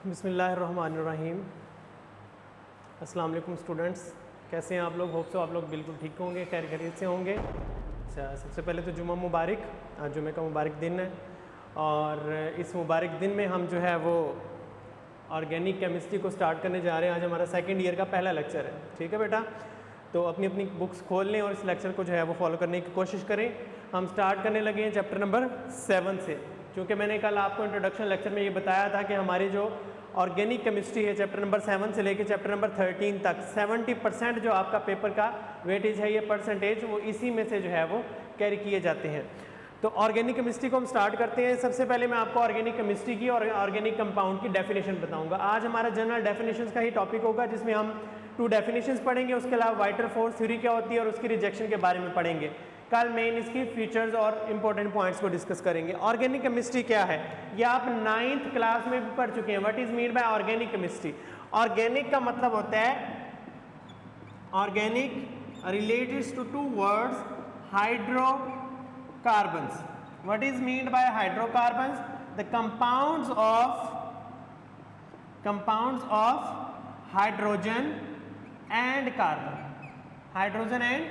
बिस्मिल्लाहिर्रहमानिर्रहीम। अस्सलाम वालेकुम स्टूडेंट्स, कैसे हैं आप लोग? होप सो आप लोग बिल्कुल ठीक होंगे, खैरियत से होंगे। अच्छा, सबसे पहले तो जुम्मा मुबारक। आज जुम्मे का मुबारक दिन है और इस मुबारक दिन में हम जो है वो ऑर्गेनिक केमिस्ट्री को स्टार्ट करने जा रहे हैं। आज हमारा सेकेंड ईयर का पहला लेक्चर है, ठीक है बेटा? तो अपनी अपनी बुक्स खोल लें और इस लेक्चर को जो है वो फॉलो करने की कोशिश करें। हम स्टार्ट करने लगे हैं चैप्टर नंबर 7 से, क्योंकि मैंने कल आपको इंट्रोडक्शन लेक्चर में ये बताया था कि हमारी जो ऑर्गेनिक केमिस्ट्री है चैप्टर नंबर 7 से लेकर चैप्टर नंबर 13 तक 70% जो आपका पेपर का वेटेज है, ये परसेंटेज वो इसी में से जो है वो कैरी किए जाते हैं। तो ऑर्गेनिक केमिस्ट्री को हम स्टार्ट करते हैं। सबसे पहले मैं आपको ऑर्गेनिक केमिस्ट्री की और ऑर्गेनिक कंपाउंड की डेफिनेशन बताऊंगा। आज हमारा जनरल डेफिनेशंस का ही टॉपिक होगा, जिसमें हम 2 डेफिनेशंस पढ़ेंगे। उसके अलावा वाइटल फोर्स थ्योरी क्या होती है और उसकी रिजेक्शन के बारे में पढ़ेंगे। कल मेन इसकी फीचर्स और इंपॉर्टेंट पॉइंट्स को डिस्कस करेंगे। ऑर्गेनिक केमिस्ट्री क्या है, ये आप 9th क्लास में भी पढ़ चुके हैं। What is mean by organic chemistry? Organic का मतलब होता है, organic related to 2 words, hydrocarbons. What is mean by hydrocarbons? The compounds of hydrogen and carbon, hydrogen and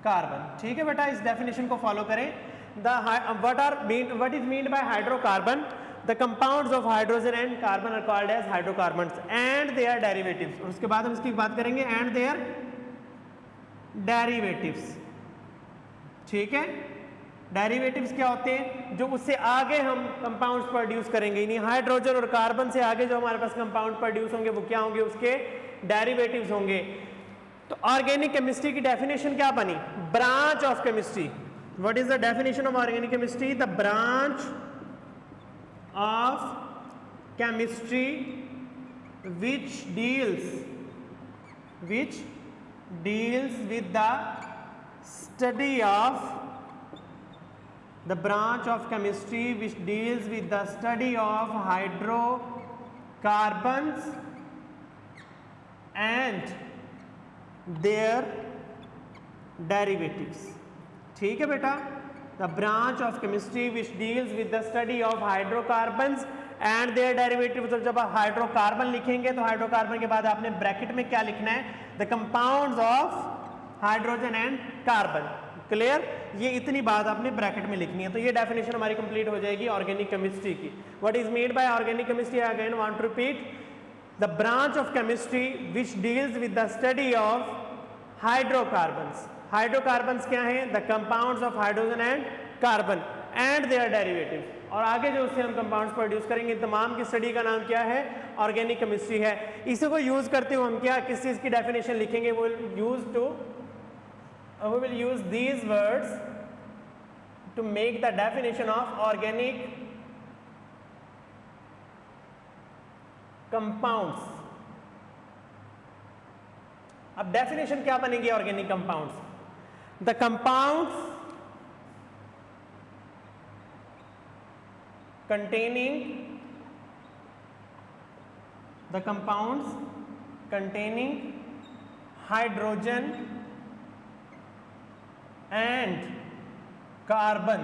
carbon. ठीक है बेटा, इस डेफिनेशन को फॉलो करें। What is mean by hydrocarbon? The compounds of hydrogen and carbon are called as hydrocarbons and their derivatives. और उसके बाद हम इसकी बात करेंगे एंड देयर डेरिवेटिव्स। ठीक है, डेरिवेटिव्स क्या होते हैं? जो उससे आगे हम कंपाउंड्स प्रोड्यूस करेंगे, यानी हाइड्रोजन और कार्बन से आगे जो हमारे पास कंपाउंड प्रोड्यूस होंगे वो क्या होंगे? उसके डेरिवेटिव्स होंगे। तो ऑर्गेनिक केमिस्ट्री की डेफिनेशन क्या बनी? Branch of chemistry. What is the definition of organic chemistry? The branch of chemistry which deals with the study of the branch of chemistry which deals with the study of hydrocarbons and their derivatives। ठीक है बेटा, the branch of chemistry which deals with the study of hydrocarbons and their derivatives. तो जब आप hydrocarbon लिखेंगे तो hydrocarbon के बाद आपने ब्रैकेट में क्या लिखना है? The compounds of hydrogen and carbon. Clear? ये इतनी बात आपने ब्रैकेट में लिखनी है। तो ये डेफिनेशन हमारी कंप्लीट हो जाएगी ऑर्गेनिक केमिस्ट्री की। What is mean by organic chemistry? Again want to repeat, the branch of chemistry which deals with the study of hydrocarbons। hydrocarbons क्या हैं? the compounds of hydrogen and carbon and their derivatives। और आगे जो उससे हम compounds produce करेंगे, तमाम की स्टडी का नाम क्या है? ऑर्गेनिक केमिस्ट्री है। इसी को यूज करते हुए हम क्या किस चीज की डेफिनेशन लिखेंगे? we will use these words to make the definition of organic compounds. अब डेफिनेशन क्या बनेगी organic compounds? The compounds containing hydrogen and carbon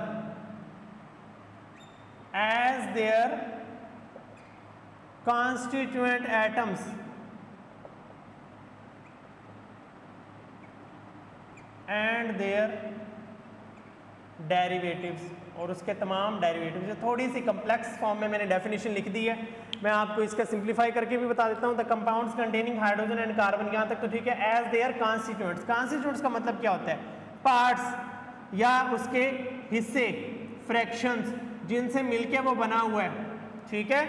as their constituent atoms and their derivatives। और उसके तमाम डेरिवेटिव्स। थोड़ी सी कम्प्लेक्स फॉर्म में मैंने definition लिख दी है, मैं आपको इसका सिंप्लीफाई करके भी बता देता हूँ। The compounds containing hydrogen and carbon, यहाँ तक तो ठीक है। As there constituents. कॉन्स्टिट्यूएंट्स का मतलब क्या होता है? पार्ट्स या उसके हिस्से, फ्रैक्शंस, जिनसे मिलके वो बना हुआ है। ठीक है,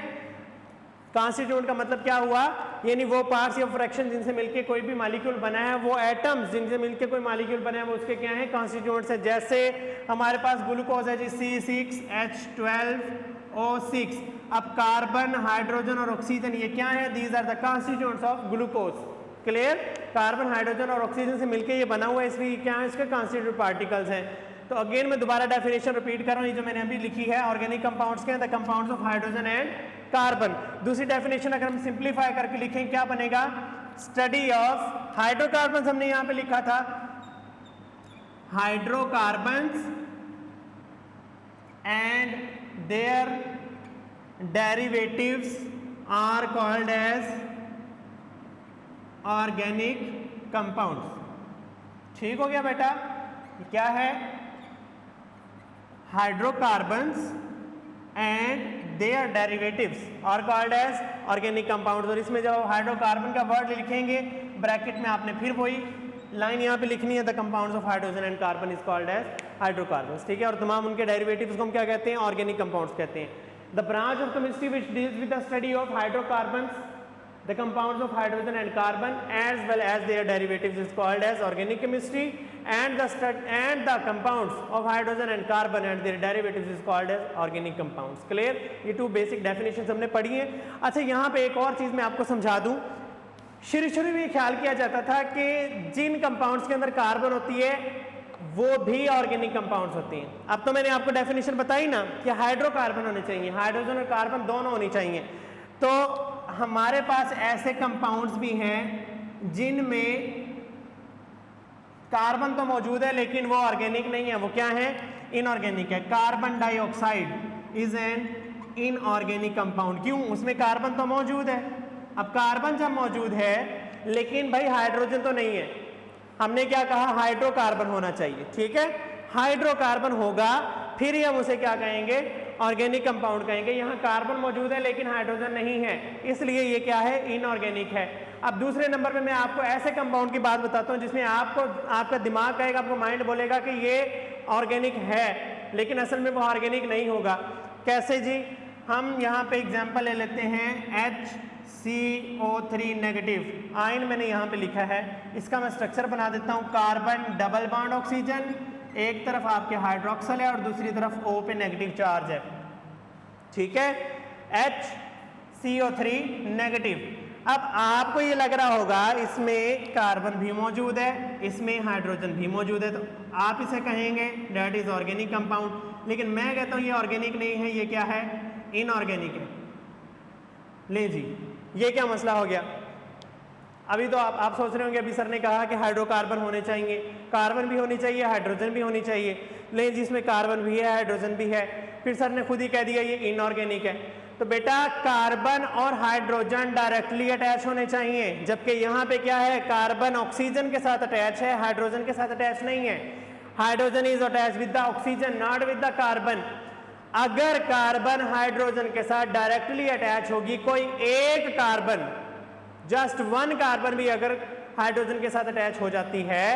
कॉन्स्टिट्यूएंट का मतलब क्या हुआ? यानी वो पार्ट्स या फ्रैक्शन जिनसे मिलके कोई भी मॉलिक्यूल बना है, वो एटम्स जिनसे मिलके कोई मॉलिक्यूल बना है, वो उसके क्या है? कॉन्स्टिट्यूएंट्स है। जैसे हमारे पास ग्लूकोज है जी, C6H12O6। अब कार्बन, हाइड्रोजन और ऑक्सीजन, ये क्या है? These are the constituents of glucose. Clear? Carbon, hydrogen और ऑक्सीजन से मिलके ये बना हुआ है, इसलिए क्या है? इसके कॉन्स्टिट्यूएंट पार्टिकल्स हैं। तो अगेन मैं दोबारा डेफिनेशन रिपीट कर रहा हूँ, ये जो मैंने अभी लिखी है। ऑर्गेनिक कंपाउंड्स के हैं the compounds of hydrogen and carbon. दूसरी डेफिनेशन अगर हम सिंप्लीफाई करके लिखें क्या बनेगा? स्टडी ऑफ हाइड्रोकार्बन्स हमने यहां पे लिखा था, hydrocarbons and their derivatives are called as organic compounds. ठीक हो गया बेटा? क्या है? Hydrocarbons and their derivatives are called as organic compounds. और इसमें जब हाइड्रोकार्बन का वर्ड लिखेंगे ब्रैकेट में आपने फिर वही लाइन यहाँ पे लिखनी है, the compounds of hydrogen and carbon is called as hydrocarbons. ठीक है? और तमाम उनके डेरिवेटिव्स को हम क्या कहते हैं? ऑर्गेनिक कंपाउंड्स कहते हैं। The branch of chemistry which deals with the study of hydrocarbons, the compounds of hydrogen and carbon as well as their derivatives is called as organic chemistry, and the compounds of hydrogen and carbon and their derivatives is called as organic compounds. Clear? ये 2 basic definitions हमने पढ़ी हैं। अच्छा, यहाँ पे एक और चीज़ मैं आपको समझा दूँ। शुरू में ख्याल किया जाता था कि जिन कंपाउंड्स के अंदर कार्बन होती है वो भी ऑर्गेनिक कंपाउंड्स होती हैं। अब तो मैंने आपको डेफिनेशन बताई ना कि हाइड्रोकार्बन होने चाहिए, हाइड्रोजन और कार्बन दोनों होनी चाहिए। तो हमारे पास ऐसे कंपाउंड्स भी हैं जिनमें कार्बन तो मौजूद है लेकिन वो ऑर्गेनिक नहीं है। वो क्या है? इनऑर्गेनिक है। Carbon dioxide is an inorganic compound. क्यों? उसमें कार्बन तो मौजूद है। अब कार्बन जब मौजूद है लेकिन भाई हाइड्रोजन तो नहीं है, हमने क्या कहा? हाइड्रोकार्बन होना चाहिए। ठीक है? हाइड्रोकार्बन होगा फिर ही हम उसे क्या कहेंगे? ऑर्गेनिक कंपाउंड कहेंगे। यहाँ कार्बन मौजूद है लेकिन हाइड्रोजन नहीं है, इसलिए ये क्या है? इनऑर्गेनिक है। अब दूसरे नंबर पे मैं आपको ऐसे कंपाउंड की बात बताता हूँ जिसमें आपका दिमाग कहेगा, आपको माइंड बोलेगा कि ये ऑर्गेनिक है लेकिन असल में वो ऑर्गेनिक नहीं होगा। कैसे जी? हम यहाँ पे एग्जाम्पल ले लेते हैं HCO3 नेगेटिव आयन मैंने यहाँ पे लिखा है। इसका मैं स्ट्रक्चर बना देता हूँ। कार्बन डबल बॉन्ड ऑक्सीजन, एक तरफ आपके हाइड्रोक्सल है और दूसरी तरफ O पे नेगेटिव चार्ज है। ठीक है? HCO3 negative. अब आपको ये लग रहा होगा इसमें कार्बन भी मौजूद है, इसमें हाइड्रोजन भी मौजूद है, तो आप इसे कहेंगे दैट इज ऑर्गेनिक कंपाउंड। लेकिन मैं कहता हूँ ये ऑर्गेनिक नहीं है, ये क्या है? इनऑर्गेनिक है। ले जी, ये क्या मसला हो गया? अभी तो आप सोच रहे होंगे अभी सर ने कहा कि हाइड्रोकार्बन होने चाहिए, कार्बन भी होनी चाहिए, हाइड्रोजन भी होनी चाहिए, लेकिन जिसमें कार्बन भी है हाइड्रोजन भी है, फिर सर ने खुद ही कह दिया ये इनऑर्गेनिक है। तो बेटा कार्बन और हाइड्रोजन डायरेक्टली अटैच होने चाहिए, जबकि यहाँ पे क्या है? कार्बन ऑक्सीजन के साथ अटैच है, हाइड्रोजन के साथ अटैच नहीं है। Hydrogen is attach with the oxygen not with the carbon. अगर कार्बन हाइड्रोजन के साथ डायरेक्टली अटैच होगी, कोई एक कार्बन, जस्ट 1 कार्बन भी अगर हाइड्रोजन के साथ अटैच हो जाती है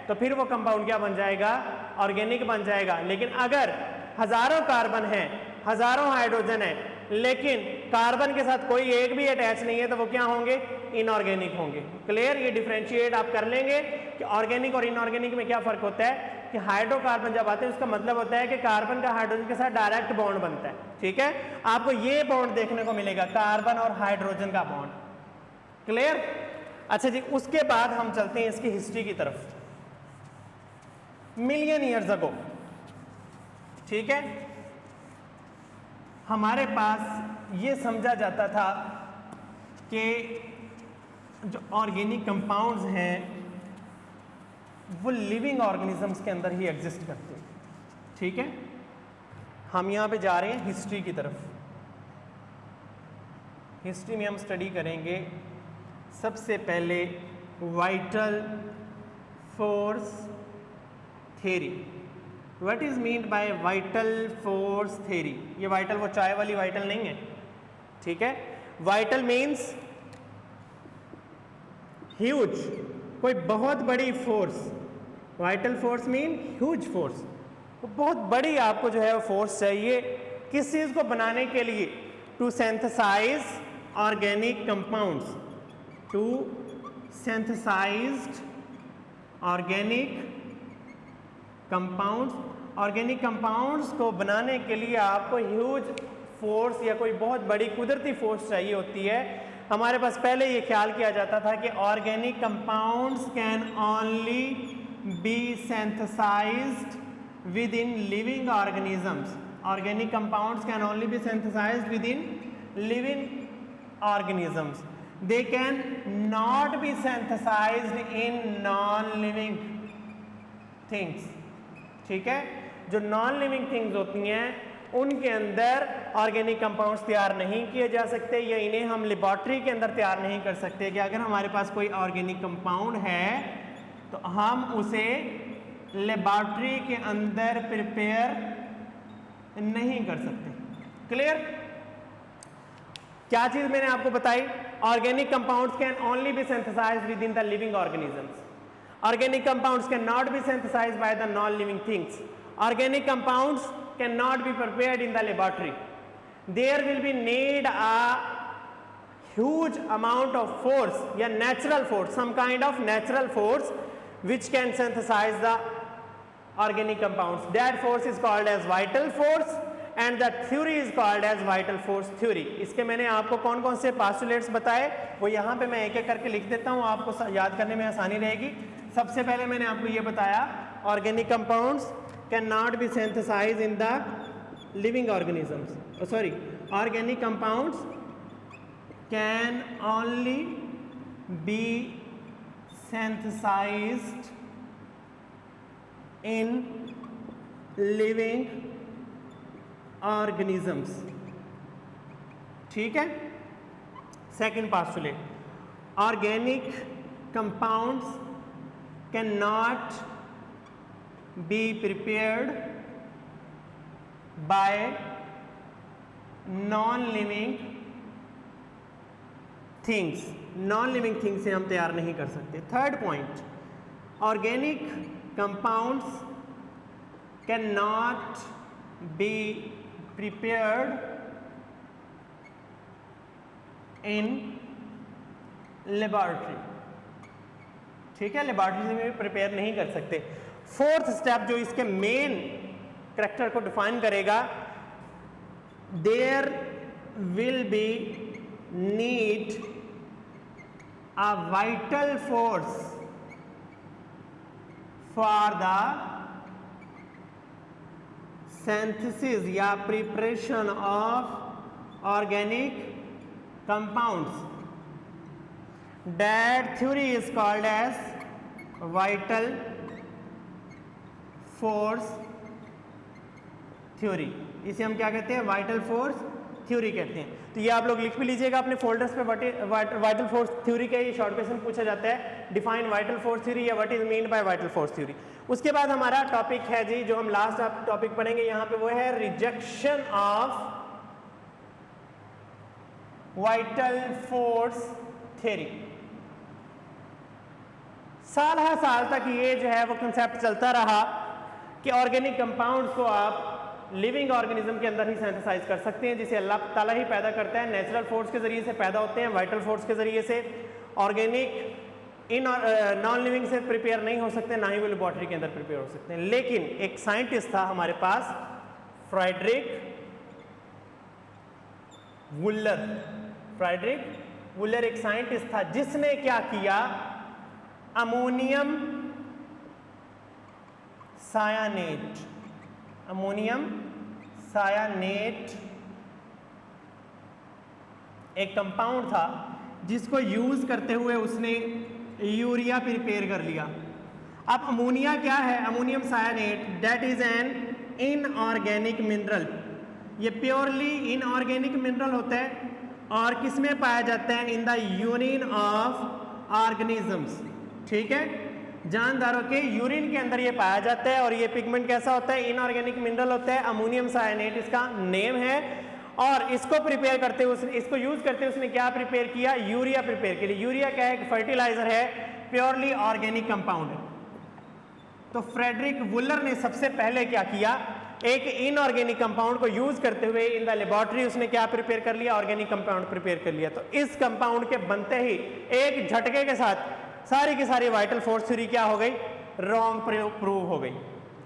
तो फिर वो कंपाउंड क्या बन जाएगा? ऑर्गेनिक बन जाएगा। लेकिन अगर हजारों कार्बन है, हजारों हाइड्रोजन है, लेकिन कार्बन के साथ कोई एक भी अटैच नहीं है तो वो क्या होंगे? इनऑर्गेनिक होंगे। क्लियर? ये डिफरेंशिएट आप कर लेंगे कि ऑर्गेनिक और इनऑर्गेनिक में क्या फर्क होता है कि हाइड्रोकार्बन जब आते हैं उसका मतलब होता है कि कार्बन का हाइड्रोजन के साथ डायरेक्ट बॉन्ड बनता है। ठीक है? आपको ये बॉन्ड देखने को मिलेगा, कार्बन और हाइड्रोजन का बॉन्ड। क्लियर? अच्छा जी, उसके बाद हम चलते हैं इसकी हिस्ट्री की तरफ। मिलियन ईयर्स अगो, ठीक है, हमारे पास ये समझा जाता था कि जो ऑर्गेनिक कंपाउंड्स हैं वो लिविंग ऑर्गेनिजम्स के अंदर ही एग्जिस्ट करते हैं। ठीक है? हम यहाँ पे जा रहे हैं हिस्ट्री की तरफ। हिस्ट्री में हम स्टडी करेंगे सबसे पहले vital force theory. What is mean bye vital force theory? ये वाइटल वो चाय वाली वाइटल नहीं है। ठीक है? वाइटल मीन्स ह्यूज, कोई बहुत बड़ी force. Vital force mean huge force, तो बहुत बड़ी आपको जो है वो फोर्स चाहिए किस चीज को बनाने के लिए? To synthesize organic compounds, to synthesized organic compounds. Organic compounds को बनाने के लिए आपको ह्यूज फोर्स या कोई बहुत बड़ी कुदरती फोर्स चाहिए होती है। हमारे पास पहले ये ख्याल किया जाता था कि organic compounds can only be synthesized within living organisms. Organic compounds can only be synthesized within living organisms. They can not be synthesized in non living things. ठीक है? जो नॉन लिविंग थिंग्स होती हैं उनके अंदर organic compounds तैयार नहीं किए जा सकते, या इन्हें हम लेबोरेटरी के अंदर तैयार नहीं कर सकते। कि अगर हमारे पास कोई ऑर्गेनिक कंपाउंड है तो हम उसे लेबोरेटरी के अंदर प्रिपेयर नहीं कर सकते। क्लियर? क्या चीज मैंने आपको बताई? Organic compounds can only be synthesized within the living organisms. Organic compounds can not be synthesized by the non living things. Organic compounds can not be prepared in the laboratory. There will be need a huge amount of force या natural force, some kind of natural force which can synthesize the organic compounds. That force is called as vital force and the theory is called as vital force theory. इसके मैंने आपको कौन कौन से postulates बताए वो यहाँ पे मैं एक एक करके लिख देता हूँ, आपको याद करने में आसानी रहेगी। सबसे पहले मैंने आपको ये बताया organic compounds can not be synthesized in the living organisms. Sorry, organic compounds can only be synthesized in living organisms. ठीक है? Second postulate, organic compounds cannot be prepared by non-living things. Non living things से हम तैयार नहीं कर सकते। Third point, organic compounds can not be prepared in laboratory. ठीक है, लेबोरेटरी में प्रिपेयर नहीं कर सकते। फोर्थ स्टेप जो इसके मेन कैरेक्टर को डिफाइन करेगा, there will be need a vital force for the synthesis या preparation of organic compounds. That theory is called as vital force theory. इसे हम क्या कहते हैं? vital force थ्योरी कहते हैं। तो ये आप लोग लिख भी लीजिएगा अपने फोल्डर्स पे। वाइटल फोर्स थ्योरी का ये शॉर्ट क्वेश्चन पूछा जाता है, डिफाइन वाइटल फोर्स थ्योरी या what is mean bye vital force theory. उसके बाद हमारा टॉपिक है जी, जो हम लास्ट टॉपिक पढ़ेंगे यहाँ पे, वो है rejection of vital force theory. साल हर साल तक ये जो है वो कंसेप्ट चलता रहा कि ऑर्गेनिक कंपाउंड्स को आप लिविंग ऑर्गेनिज्म के अंदर ही सिंथेसाइज कर सकते हैं, जिसे अल्लाह ताला ही पैदा करता है। नेचुरल फोर्स के जरिए से पैदा होते हैं, वाइटल फोर्स के जरिए से। ऑर्गेनिक इन नॉन लिविंग से प्रिपेयर नहीं हो सकते, ना ही वो लेबोरेटरी के अंदर प्रिपेयर हो सकते हैं। लेकिन एक साइंटिस्ट था हमारे पास, फ्रेडरिक वुलर। फ्रेडरिक वुलर एक साइंटिस्ट था जिसने क्या किया, अमोनियम सायानेट, अमोनियम सायानेट एक कंपाउंड था जिसको यूज करते हुए उसने यूरिया प्रिपेयर कर लिया। अब अमोनिया क्या है? Ammonium cyanate that is an inorganic mineral. ये प्योरली इनऑर्गेनिक मिनरल होता है और किसमें पाया जाता है? In the urine of organisms. ठीक है, जानदारों के यूरिन के अंदर ये पाया जाता है। और ये पिगमेंट कैसा होता है? इनऑर्गेनिक मिनरल होता है, अमोनियम सायानेट इसका नेम है। और इसको प्रिपेयर करते हुए इसको यूज करते हुए उसने क्या प्रिपेयर किया? यूरिया प्रिपेयर के लिए। यूरिया क्या है? एक फर्टिलाइजर है, प्योरली ऑर्गेनिक कंपाउंड है। तो फ्रेडरिक वुलर ने सबसे पहले क्या किया? एक इनऑर्गेनिक कंपाउंड को यूज करते हुए इन द लेबोरेटरी उसने क्या प्रिपेयर कर लिया? ऑर्गेनिक कंपाउंड प्रिपेयर कर लिया। तो इस कंपाउंड के बनते ही एक झटके के साथ सारी की सारी वाइटल फोर्स थ्योरी क्या हो गई? रॉन्ग प्रूव हो गई।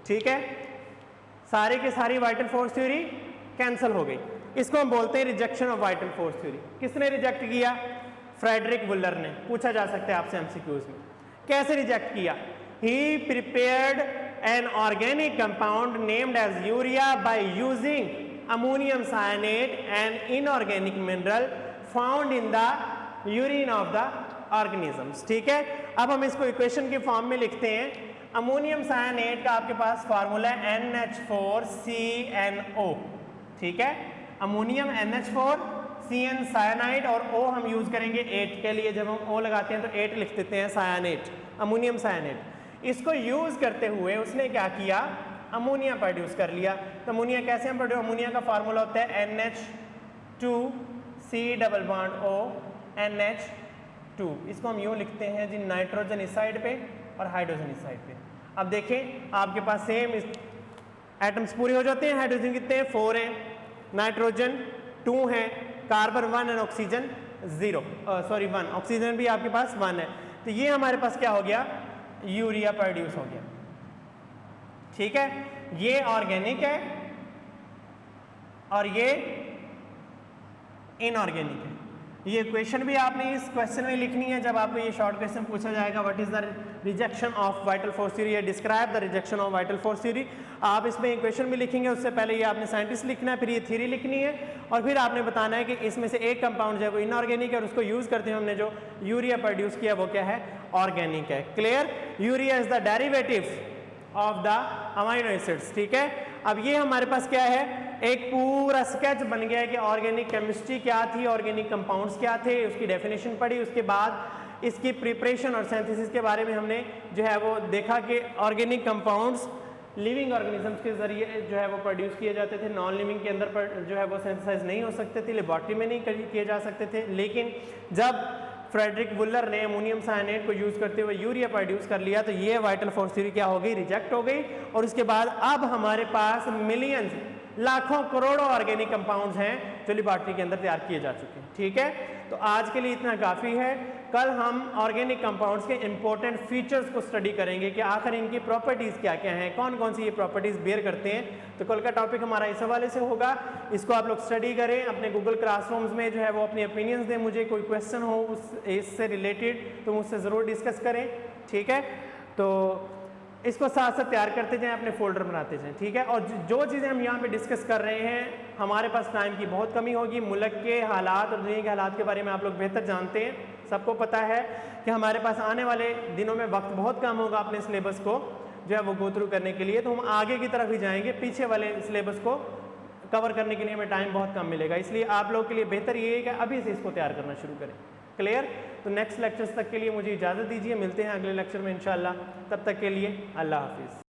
ठीक है, सारी की सारी वाइटल फोर्स थ्योरी कैंसिल हो गई। इसको हम बोलते हैं rejection of vital force theory. किसने रिजेक्ट किया? फ्रेडरिक वुलर ने। पूछा जा सकता है आपसे एमसीक्यूज में, कैसे रिजेक्ट किया? He prepared an organic compound named as urea by using ammonium cyanate, an inorganic mineral found in the urine of the organisms। ठीक है, अब हम इसको इक्वेशन की फॉर्म में लिखते हैं। अमोनियम सायानेट का आपके पास फार्मूला है NH4CNO। ठीक है। अमोनियम NH4, CN साइनाइड और O हम यूज करेंगे 8 के लिए। जब हम O लगाते हैं तो 8 लिख देते हैं, सायानेट, अमोनियम सायानेट। इसको यूज करते हुए उसने क्या किया, अमोनिया प्रोड्यूस कर लिया। तो अमोनिया कैसे हम प्रोड्यूस, अमोनिया का फार्मूला होता है NH2C double bond O NH2। इसको हम यूँ लिखते हैं जी, नाइट्रोजन इस साइड पे और हाइड्रोजन इस साइड पे। अब देखें आपके पास सेम एटम्स पूरे हो जाते हैं। हाइड्रोजन कितने हैं, 4 हैं, नाइट्रोजन 2 है, कार्बन 1 और ऑक्सीजन 0, सॉरी 1, ऑक्सीजन भी आपके पास 1 है। तो ये हमारे पास क्या हो गया, यूरिया प्रोड्यूस हो गया। ठीक है, ये ऑर्गेनिक है और ये इनऑर्गेनिक है। ये इक्वेशन भी आपने इस क्वेश्चन में लिखनी है जब आपको ये शॉर्ट क्वेश्चन पूछा जाएगा, what is the rejection of vital force theory, describe the rejection of vital force theory. आप इसमें इक्वेशन भी लिखेंगे, उससे पहले ये आपने साइंटिस्ट लिखना है, फिर ये थ्योरी लिखनी है और फिर आपने बताना है कि इसमें से एक कंपाउंड जो है वो इनऑर्गेनिक है और उसको यूज करते हुए हमने जो यूरिया प्रोड्यूस किया वो क्या है, ऑर्गेनिक है। Clear, urea is the derivative of the amino acids. ठीक है, अब ये हमारे पास क्या है, एक पूरा स्केच बन गया है कि ऑर्गेनिक केमिस्ट्री क्या थी, ऑर्गेनिक कंपाउंड्स क्या थे, उसकी डेफिनेशन पढ़ी, उसके बाद इसकी प्रिपरेशन और सिंथेसिस के बारे में हमने जो है वो देखा कि ऑर्गेनिक कंपाउंड्स लिविंग ऑर्गेनिजम्स के जरिए जो है वो प्रोड्यूस किए जाते थे, नॉन लिविंग के अंदर पर जो है वो सिंथेसाइज नहीं हो सकते थे, लेबॉर्ट्री में नहीं किए जा सकते थे। लेकिन जब फ्रेडरिक वुलर ने अमोनियम साइनाइड को यूज करते हुए यूरिया प्रोड्यूस कर लिया तो ये वाइटल फोर्स थ्योरी क्या हो गई, रिजेक्ट हो गई। और उसके बाद अब हमारे पास मिलियंस, लाखों करोड़ों ऑर्गेनिक कंपाउंड्स हैं जो लेबॉर्ट्री के अंदर तैयार किए जा चुके हैं। ठीक है, तो आज के लिए इतना काफ़ी है। कल हम ऑर्गेनिक कंपाउंड्स के इंपॉर्टेंट फीचर्स को स्टडी करेंगे कि आखिर इनकी प्रॉपर्टीज़ क्या क्या हैं, कौन कौन सी ये प्रॉपर्टीज़ बेयर करते हैं। तो कल का टॉपिक हमारा इस हवाले से होगा, इसको आप लोग स्टडी करें, अपने गूगल क्लासरूम्स में जो है वो अपनी ओपिनियंस दें, मुझे कोई क्वेश्चन हो उस इससे रिलेटेड तो मुझसे ज़रूर डिस्कस करें। ठीक है, तो इसको साथ साथ तैयार करते जाएं, अपने फोल्डर बनाते जाएं। ठीक है, और जो चीज़ें हम यहाँ पे डिस्कस कर रहे हैं, हमारे पास टाइम की बहुत कमी होगी। मुल्क के हालात और दुनिया के हालात के बारे में आप लोग बेहतर जानते हैं, सबको पता है कि हमारे पास आने वाले दिनों में वक्त बहुत कम होगा अपने सिलेबस को जो है वो गो थ्रू करने के लिए। तो हम आगे की तरफ ही जाएंगे, पीछे वाले सिलेबस को कवर करने के लिए हमें टाइम बहुत कम मिलेगा। इसलिए आप लोग के लिए बेहतर ये है कि अभी से इसको तैयार करना शुरू करें। क्लियर, तो नेक्स्ट लेक्चर्स तक के लिए मुझे इजाज़त दीजिए, मिलते हैं अगले लेक्चर में इंशाल्लाह। तब तक के लिए अल्लाह हाफिज़।